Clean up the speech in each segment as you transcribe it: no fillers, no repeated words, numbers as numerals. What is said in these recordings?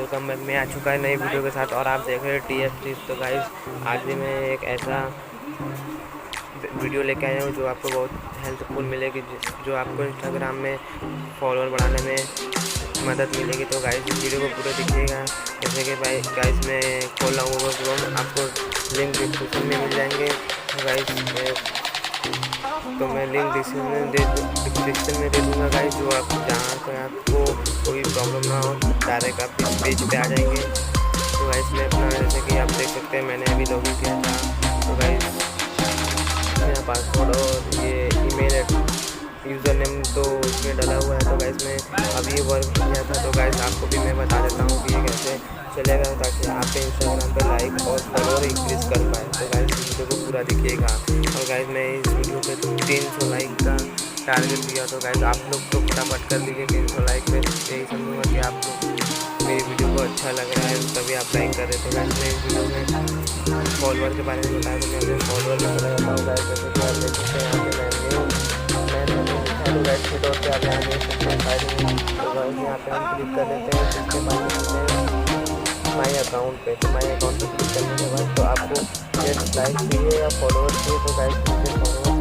Welcome back. मैं आ चुका है नई वीडियो के साथ और आप देख रहे हैं TF तो गाइस आज भी मैं एक ऐसा वीडियो लेके आया हूँ जो आपको बहुत हेल्पफुल मिलेगी, जो आपको इंस्टाग्राम में फॉलोअर बढ़ाने में मदद मिलेगी। तो गाइस इस वीडियो को पूरा देखिएगा। जैसे कि भाई गाइस मैं खोल रहा हूँ गूगल क्रोम, आपको लिंक डिस्क्रिप्शन में मिल जाएंगे। तो गाइस तो मैं लिंक डिस्क्रिप्शन में दे दूँगा गाइस, जो आप जहाँ से आपको कोई प्रॉब्लम ना हो डायरेक्ट आप इस पेज पे आ जाएंगे। तो गाइस मैं अपना जैसे कि आप देख सकते हैं मैंने अभी लॉगिन किया था। तो गाइस मेरा पासवर्ड और ये ईमेल यूज़र नेम तो इसमें डला हुआ है। तो गाइस मैं अभी ये वर्क किया था। तो गाइस आपको भी मैं बता देता हूँ कि ये कैसे चलेगा, ताकि आप इंस्टाग्राम पर लाइक और फॉलोअर इंक्रीज़ कर पाए। तो गाइस इस वीडियो को पूरा देखिएगा। और गाइस मैं इस वीडियो पे 300 लाइक का टारगेट दिया। तो गाइस आप लोग तो फटाफट कर लीजिए 300 लाइक पे। यही समझूंगा कि आप लोग मेरी वीडियो को अच्छा लग रहा है, तभी आप लाइक कर रहे थे। गाइस मैं इस वीडियो में फॉलोअर के बारे में बताया, तो मैं अपने फॉलोअर में चला जाता हूँ। गाइस जैसे कि आप देख सकते हैं यहाँ पे तो गाइस थ्री डॉट पे आप यहाँ देख सकते हैं साइड में। तो गाइस यहाँ पे हम क्लिक कर लेते हैं, जिसके बाद चलते हैं माई अकाउंट पे। तो माई अकाउंट पे क्लिक करने के बाद तो आपको जस्ट लाइक चाहिए या फॉलोअर चाहिए। तो गाइस मुझे फॉलोअर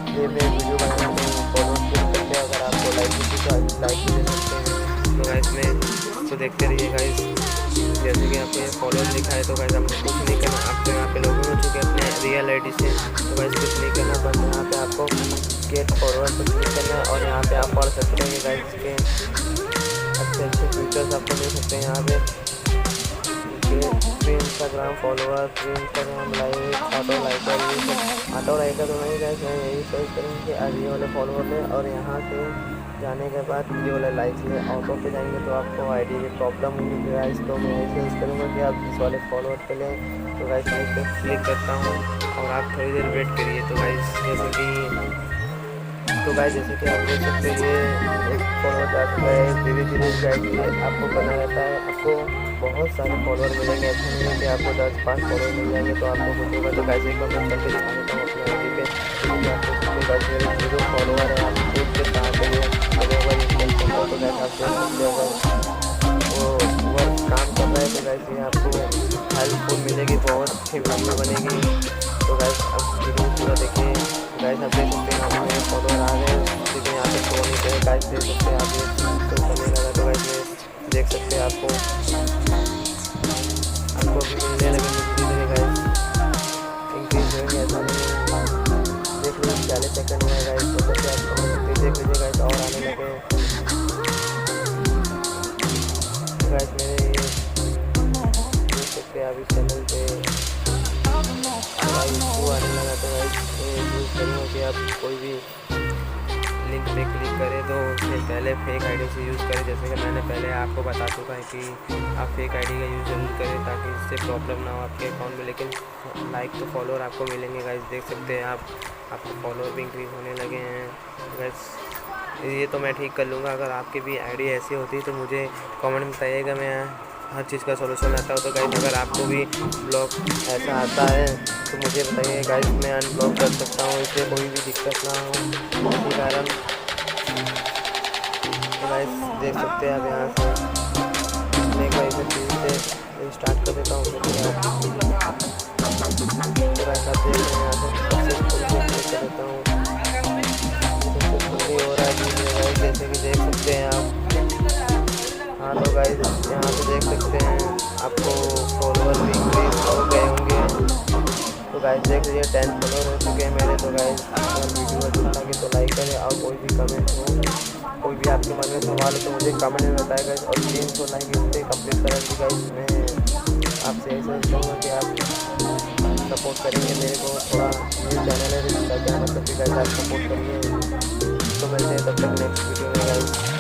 ये मैं वीडियो बनाना तो फॉलोअर क्लिक करते हैं। अगर आपको लाइक चाहिए तो आप लाइक भी दे सकते हैं। तो गाइस में तो देखते रहिए गाइस। जैसे कि यहाँ पे फॉलोअर लिखा है, तो गाइस आपको कुछ नहीं करना, आपको यहाँ पे लॉगिन हो चुके हैं अपने रियल आईडी से। तो गाइस कुछ नहीं करना, बस यहाँ पे आपको गेट फॉलोअर पर क्लिक करना है। और यहाँ पे आप पढ़ सकते हैं कि गाइस के अच्छे अच्छे फीचर्स आपको मिल सकते हैं यहाँ पे। Free Instagram follower, free Instagram like, auto Likert, ये सब ऑटो लाइकर तो नहीं गाइस, मैं यही सर्च करूँगी आज ये वाले फॉलोअर में। और यहाँ से जाने के बाद ये वाले लाइक में ऑटो पे जाएंगे तो आपको आईडी में प्रॉब्लम होगी गाइस। तो मैं यही सजेस्ट करूँगा कि आप इस वाले फॉलोअर पे लें। तो गाइस मैं इस पर क्लिक करता हूँ और आप थोड़ी देर वेट करिए। तो गाइस जैसे कि आप देख सकते हैं ये एक फॉलोअर जाता है, धीरे धीरे गाइस आपको करना रहता है। आपको बहुत सारे फॉलोअर मिलेंगे, ऐसा नहीं है कि आपको 10-5 फॉलोअर मिल जाएंगे तो आपको कुछ होगा। तो गाइस एक बार मैं करके दिखा देता हूँ अपनी आईडी पे। तो आप देख सकते हैं गाइस मेरे 0 फॉलोअर है। आप देख के कहाँ पे ये अगर ओवर इंस्टॉल हो तो गाइस आप देख सकते हैं अगर वो वर्क काम कर रहा है तो गाइस ये आपको हेल्पफुल मिलेगी, बहुत अच्छी वीडियो बनेगी। तो गाइस आप वीडियो पूरा देखिए। गाइस आप देख सकते हैं यहाँ पे फॉलोअर आ गए, लेकिन यहाँ पे शो नहीं करे। गाइस देख सकते हैं आप ये तो करने लगा। तो गाइस में देख सकते हैं आपको अभी मिलने लगेंगे धीरे धीरे गाइस, इंक्रीज होंगे। ऐसा नहीं देख लीजिए 40 सेकंड में गाइस। तो जैसे आप देख लीजिए गाइस और आने लगे गाइस मेरे ये देख सकते हैं आप इस चैनल पे गाइस वो आने लगा। तो गाइस यूज़ करूँगा कि आप कोई भी लिंक पे क्लिक करें तो उससे पहले फेक आईडी से यूज़ करें। जैसे कि मैंने पहले आपको बता चुका है कि आप फेक आईडी का यूज़ जरूर करें, ताकि इससे प्रॉब्लम ना हो आपके अकाउंट में। लेकिन लाइक तो फॉलोअर आपको मिलेंगे गाइस, देख सकते हैं आप, आपके फॉलोअर भी इंक्रीज़ होने लगे हैं गाइस। ये तो मैं ठीक कर लूँगा। अगर आपकी भी आईडी ऐसी होती तो मुझे कमेंट में बताइएगा, मैं हर चीज़ का सॉल्यूशन आता हूँ। तो गाइस अगर आपको भी ब्लॉग ऐसा आता है तो मुझे बताइए गाइस, मैं अनब्लॉक कर सकता हूँ, इससे कोई भी दिक्कत ना हो इसी कारण। तो गाइस देख सकते हैं आप यहाँ से मैं एक बार इसे फिर से स्टार्ट कर देता हूँ। तो गाइस आप देख रहे हैं यहाँ से सक्सेसफुल कर देता हूँ, सक्सेसफुल हो रहा है गाइस, जैसे कि देख सकते हैं आप। हाँ तो गाइस यहाँ पे देख सकते हैं आपको फॉलोअर भी इंक्रीज हो गए होंगे। तो गाइस देख लीजिए 10 फॉलोअर हो चुके हैं मेरे। तो गाइस अगर वीडियो अच्छा लगे तो लाइक करें, और कोई भी कमेंट हो, कोई भी आपके मन में सवाल हो तो मुझे कमेंट में बताएं गाइस। और 300 लाइक इस पर कम्प्लीट करेंगे गाइस। मैं आपसे ऐसे कहूँगा कि आप सपोर्ट करेंगे मेरे को। थोड़ा न्यू चैनल है, मतलब कि गाइस आप सपोर्ट करिए। तो मिलते हैं तब तक नेक्स्ट वीडियो में गाइस।